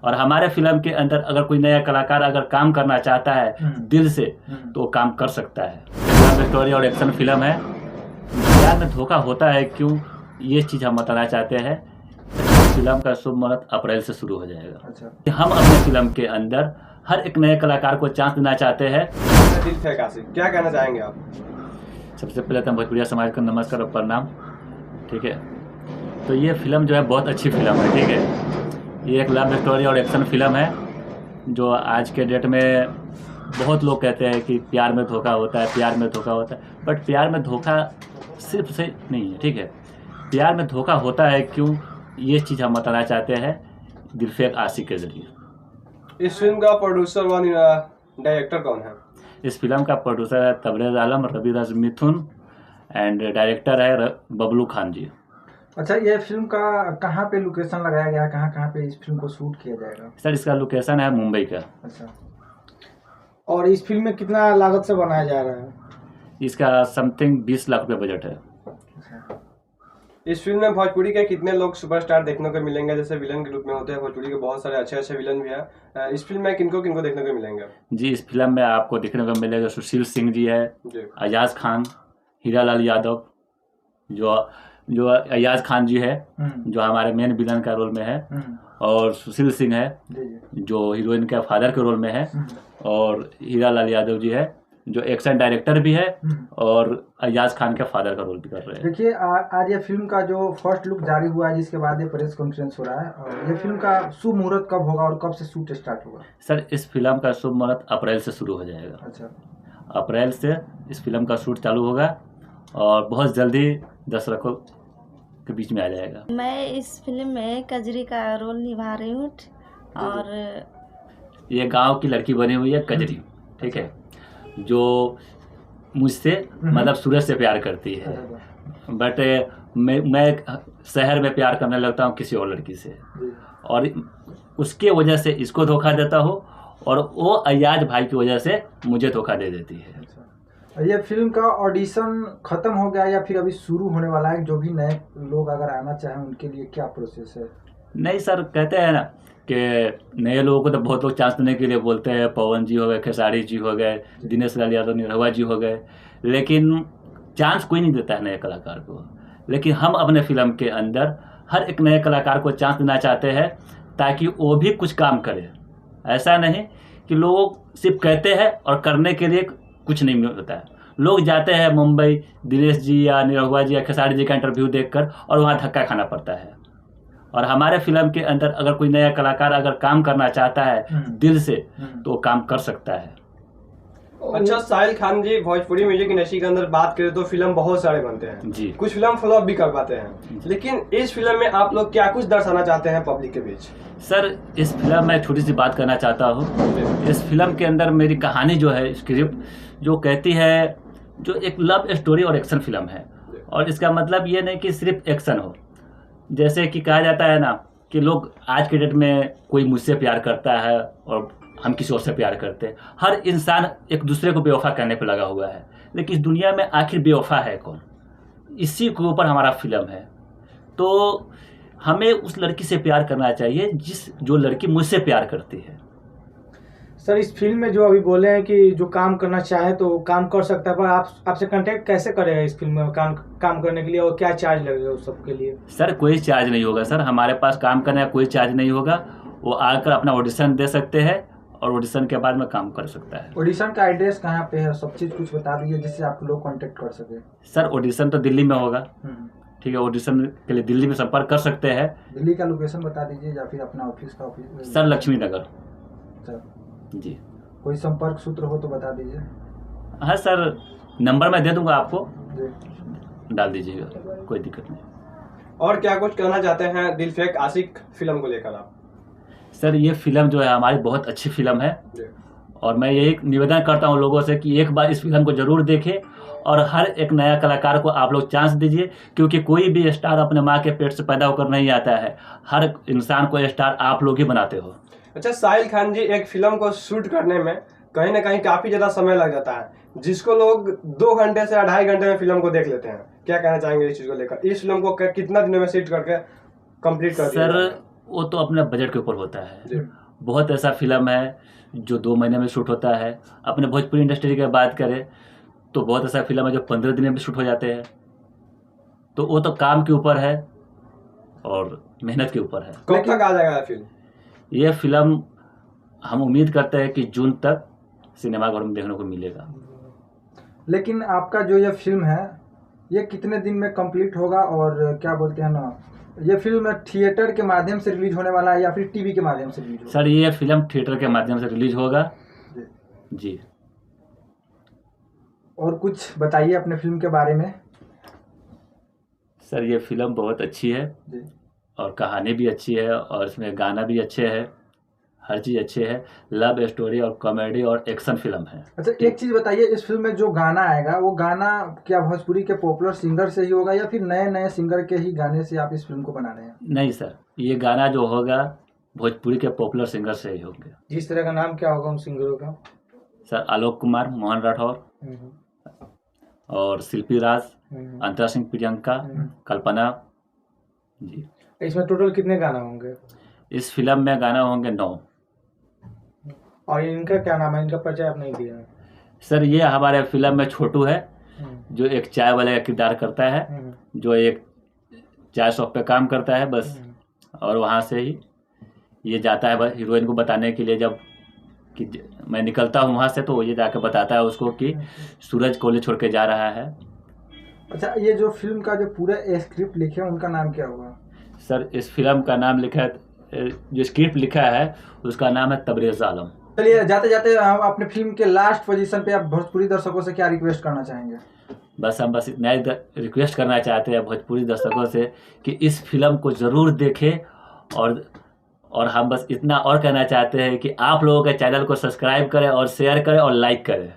और हमारे फिल्म के अंदर अगर कोई नया कलाकार अगर काम करना चाहता है दिल से तो वो काम कर सकता है। लव स्टोरी और एक्शन फिल्म है। प्यार में धोखा होता है क्यों, ये चीज़ हम बताना चाहते हैं। फिल्म का शुभ मुहूर्त अप्रैल से शुरू हो जाएगा। अच्छा। हम अपने फिल्म के अंदर हर एक नए कलाकार को चांस देना चाहते हैं। क्या कहना चाहेंगे आप? सबसे पहले तो भोजपुरिया समाज को नमस्कार और प्रणाम। ठीक है, तो ये फिल्म जो है बहुत अच्छी फिल्म है। ठीक है, ये एक लव स्टोरी और एक्शन फिल्म है जो आज के डेट में बहुत लोग कहते हैं कि प्यार में धोखा होता है, प्यार में धोखा होता है, बट प्यार में धोखा सिर्फ से नहीं है। ठीक है, प्यार में धोखा होता है क्यों, ये चीज़ हम बताना चाहते हैं दिलफेक आशिक के जरिए। इस फिल्म का प्रोड्यूसर व डायरेक्टर कौन है? इस फिल्म का प्रोड्यूसर है तबरेज़ आलम, रविराज मिथुन एंड डायरेक्टर है बबलू खान जी। अच्छा, ये फिल्म का कहाँ पे लोकेशन लगाया गया है, कहाँ कहाँ पे इस फिल्म को शूट किया जाएगा? सर इसका लोकेशन है मुंबई का। अच्छा, और इस फिल्म में कितना लागत से बनाया जा रहा है? इसका समथिंग 20 लाख रुपये बजट है। अच्छा। इस फिल्म में भोजपुरी के कितने लोग सुपरस्टार देखने को मिलेंगे? जैसे विलन के रूप में होते हैं भोजपुरी के बहुत सारे अच्छे अच्छे विलन भी हैं। इस फिल्म में किनको किनको देखने को मिलेंगे? जी, इस फिल्म में आपको देखने को मिलेगा सुशील सिंह जी है, अयाज खान, हीरालाल यादव, जो अयाज खान जी है जो हमारे मेन विलन का रोल में है, और सुशील सिंह है जो हीरोइन के फादर के रोल में है, और हीरालाल यादव जी है जो एक्शन डायरेक्टर भी है और अयाज खान के फादर का रोल भी कर रहे हैं। देखिए, आज ये फिल्म का जो फर्स्ट लुक जारी हुआ है, जिसके बाद ये प्रेस कॉन्फ्रेंस हो रहा है, और ये फिल्म का शुभ मुहूर्त कब होगा और कब से शूट स्टार्ट होगा? सर इस फिल्म का शुभ मुहूर्त अप्रैल से शुरू हो जाएगा। अच्छा, अप्रैल से इस फिल्म का शूट चालू होगा और बहुत जल्दी दर्शकों के बीच में आ जाएगा। मैं इस फिल्म में कजरी का रोल निभा रही हूँ और ये गांव की लड़की बनी हुई है कजरी। ठीक है, जो मुझसे मतलब सूरज से प्यार करती है, बट मैं शहर में प्यार करने लगता हूँ किसी और लड़की से, और उसके वजह से इसको धोखा देता हूँ और वो अयाज भाई की वजह से मुझे धोखा दे देती है। ये फिल्म का ऑडिशन खत्म हो गया या फिर अभी शुरू होने वाला है? जो भी नए लोग अगर आना चाहें उनके लिए क्या प्रोसेस है? नहीं सर, कहते हैं ना कि नए लोगों को तो बहुत लोग चांस देने के लिए बोलते हैं। पवन जी हो गए, खेसारी जी हो गए, दिनेश लाल यादव, निरहुआ जी हो गए, लेकिन चांस कोई नहीं देता है नए कलाकार को। लेकिन हम अपने फिल्म के अंदर हर एक नए कलाकार को चांस देना चाहते हैं ताकि वो भी कुछ काम करे। ऐसा नहीं कि लोग सिर्फ कहते हैं और करने के लिए कुछ नहीं मिलता है। लोग जाते हैं मुंबई दिनेश जी या निरहुआ जी या खेसारी जी का इंटरव्यू देखकर और वहाँ धक्का खाना पड़ता है। और हमारे फिल्म के अंदर अगर कोई नया कलाकार अगर काम करना चाहता है दिल से तो वो काम कर सकता है। अच्छा, साहिल खान जी, भोजपुरी म्यूजिक इंडस्ट्री के अंदर बात करें तो फिल्म बहुत सारे बनते हैं जी, कुछ फिल्म फ्लॉप भी कर पाते हैं, लेकिन इस फिल्म में आप लोग क्या कुछ दर्शाना चाहते हैं पब्लिक के बीच? सर इस फिल्म में छोटी सी बात करना चाहता हूँ। इस फिल्म के अंदर मेरी कहानी जो है, स्क्रिप्ट जो कहती है, जो एक लव स्टोरी और एक्शन फिल्म है। और इसका मतलब ये नहीं कि सिर्फ एक्शन हो। जैसे कि कहा जाता है ना कि लोग आज के डेट में कोई मुझसे प्यार करता है और हम किसी और से प्यार करते हैं। हर इंसान एक दूसरे को बेवफा करने पर लगा हुआ है, लेकिन इस दुनिया में आखिर बेवफा है कौन, इसी के ऊपर हमारा फिल्म है। तो हमें उस लड़की से प्यार करना चाहिए जो लड़की मुझसे प्यार करती है। सर, इस फिल्म में जो अभी बोले हैं कि जो काम करना चाहे तो काम कर सकता है, पर आपसे कांटेक्ट कैसे करेगा इस फिल्म में काम करने के लिए, और क्या चार्ज लगेगा उस सब के लिए? सर कोई चार्ज नहीं होगा सर, हमारे पास काम करने का कोई चार्ज नहीं होगा। वो आकर अपना ऑडिशन दे सकते हैं और ऑडिशन के बाद में काम कर सकता है। ऑडिशन का एड्रेस कहाँ पे है, सब चीज़ कुछ बता दीजिए जिससे आप लोग कांटेक्ट कर सके। सर ऑडिशन तो दिल्ली में होगा। ठीक है, ऑडिशन के लिए दिल्ली में संपर्क कर सकते हैं। दिल्ली का लोकेशन बता दीजिए या फिर अपना ऑफिस का ऑफिस? सर लक्ष्मी नगर। सर जी, कोई संपर्क सूत्र हो तो बता दीजिए। हाँ सर, नंबर मैं दे दूंगा आपको, डाल दीजिएगा, कोई दिक्कत नहीं। और क्या कुछ कहना चाहते हैं दिलफेक आशिक फिल्म को लेकर आप? सर ये फिल्म जो है हमारी बहुत अच्छी फिल्म है और मैं यही निवेदन करता हूँ लोगों से कि एक बार इस फिल्म को जरूर देखें और हर एक नया कलाकार को आप लोग चांस दीजिए, क्योंकि कोई भी स्टार अपने माँ के पेट से पैदा होकर नहीं आता है। हर इंसान को स्टार आप लोग ही बनाते हो। अच्छा, साहिल खान जी, एक फिल्म को शूट करने में कहीं ना कहीं काफी ज्यादा समय लग जाता है, जिसको लोग 2 घंटे से 2.5 घंटे में फिल्म को देख लेते हैं। क्या कहना चाहेंगे इस चीज को लेकर? इस फिल्म को कितना दिनों में शूट करके कंप्लीट कर दिया? सर वो तो अपने बजट के ऊपर होता है। जी बहुत ऐसा फिल्म है जो 2 महीने में शूट होता है। अपने भोजपुरी इंडस्ट्री की बात करें तो बहुत ऐसा फिल्म है जो 15 दिन में भी शूट हो जाते हैं। तो वो तो काम के ऊपर है और मेहनत के ऊपर है। कब तक आ जाएगा फिल्म? ये फिल्म हम उम्मीद करते हैं कि जून तक सिनेमाघर में देखने को मिलेगा। लेकिन आपका जो ये फिल्म है ये कितने दिन में कंप्लीट होगा, और क्या बोलते हैं ना, ये फिल्म थिएटर के माध्यम से रिलीज होने वाला है या फिर टीवी के माध्यम से रिलीज होगा? सर ये फिल्म थिएटर के माध्यम से रिलीज होगा जी। जी। और कुछ बताइए अपने फिल्म के बारे में। सर ये फिल्म बहुत अच्छी है जी। और कहानी भी अच्छी है और इसमें गाना भी अच्छे है, हर चीज़ अच्छे है। लव स्टोरी और कॉमेडी और एक्शन फिल्म है। अच्छा एक चीज़ बताइए, इस फिल्म में जो गाना आएगा वो गाना क्या भोजपुरी के पॉपुलर सिंगर से ही होगा या फिर नए नए सिंगर के ही गाने से आप इस फिल्म को बना रहे हैं? नहीं सर, ये गाना जो होगा भोजपुरी के पॉपुलर सिंगर से ही होंगे। जिस तरह का नाम क्या होगा उन सिंगरों का? सर आलोक कुमार, मोहन राठौर और शिल्पी राज, अंतरा सिंह, प्रियंका, कल्पना जी। इसमें टोटल कितने गाना होंगे? इस फिल्म में गाना होंगे 9। और इनका क्या नाम है? इनका परिचय आप नहीं दिया है। सर ये हमारे फिल्म में छोटू है जो एक चाय वाले का किरदार करता है, जो एक चाय शॉप पे काम करता है बस। और वहाँ से ही ये जाता है हीरोइन को बताने के लिए, जब कि मैं निकलता हूँ वहाँ से तो ये जाकर बताता है उसको कि सूरज कॉलेज छोड़ के जा रहा है। अच्छा ये जो फिल्म का जो पूरा स्क्रिप्ट लिखे हैं उनका नाम क्या होगा? सर इस फिल्म का नाम लिखा है, जो स्क्रिप्ट लिखा है उसका नाम है तबरेज़ आलम। चलिए जाते जाते हम अपने फिल्म के लास्ट पोजीशन पे आप भोजपुरी दर्शकों से क्या रिक्वेस्ट करना चाहेंगे? हम बस इतना ही रिक्वेस्ट करना चाहते हैं भोजपुरी दर्शकों से कि इस फिल्म को ज़रूर देखें। और हम बस इतना और कहना चाहते हैं कि आप लोगों के चैनल को सब्सक्राइब करें और शेयर करें और लाइक करें।